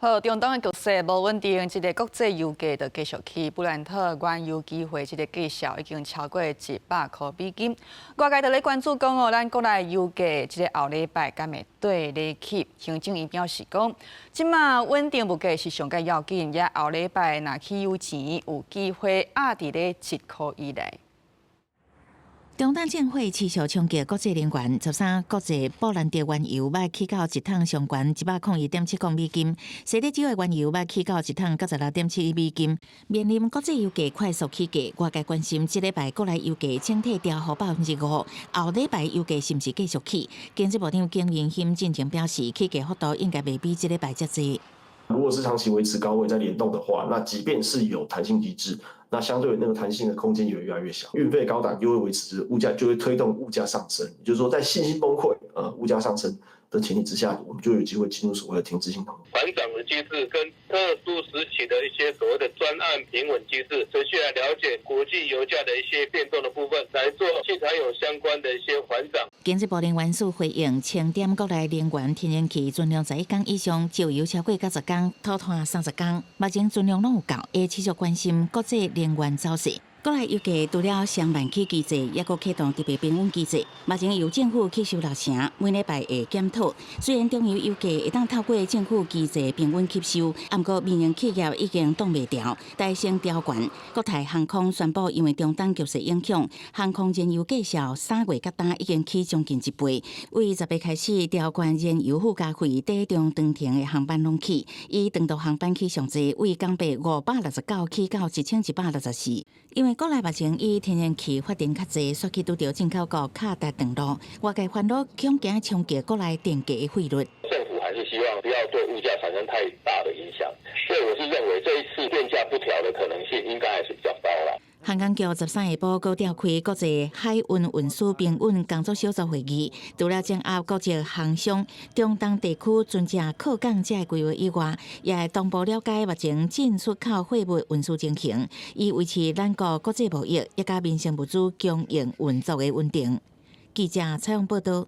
好，中東的局勢無穩定，這個國際油價就繼續起，布蘭特原油期貨這個計數已經超過100塊美金。外界就咧關注講咱國內油價這個後禮拜敢會對咧起？行政院表示講，即馬穩定物價是上個要緊，也後禮拜若汽油錢有機會壓佇咧7塊以內。中東建會持續衝擊國際能源，13國際布蘭特原油要起到一桶上懸101.7塊美金，西德州的原油要起到一桶96.7美金。面臨國際油價快速起價，外界關心這禮拜國內油價整體調幅5%，後禮拜油價是不是繼續起？經濟部長靳瑩忻進前表示，起價幅度應該未比這禮拜較濟。如果是長期維持高位在聯動的話，那即便是有彈性機制，那相對那個彈性的空間也會越來越小，運費高檔又會維持物價，就會推動物價上升。也就是說，在信心崩潰、物價上升的前提之下，我們就有機會進入所謂的停滯性通膨。緩漲的機制跟特殊時期的一些所謂的專案平穩機制，持續來了解國際油價的一些變動的部分，來做其他有相關的一些緩漲。經濟部能源署回應，清點國內能源天然氣存量11天以上，石油超過90天，土炭30天，目前存量攏有夠，會持續關心國際能源走勢。國內油價除了雙萬起機制，也閣啟動特別平穩機制。目前由政府去收六成，每禮拜會檢討。雖然中油油價會當透過政府機制平穩吸收，不過民營企業已經擋袂牢，大聲調懸。國泰航空宣布，因為中東局勢影響，航空燃油價格3月甲單已經起將近1倍。為10月開始調懸燃油附加費，抵中長程的航班攏起，以長途航班起上濟，為港幣569起到1164。因為國內目前以天然氣發電較濟，所以拄到進口國卡達長路，外界煩惱恐驚衝擊國內電價的匯率。政府還是希望不要對物價產生太大的影響，所以我是認為這一次電價不調的可能性應該還是比較高啦。航港局13下晡閣召開國際海運運輸平穩工作小組會議，除了掌握國際航商中東地區船隻靠港這個規劃以外，也會同步了解目前進出口貨物運輸情形，以維持咱國國際貿易，也甲民生物資供應運作的穩定。記者採訪報道。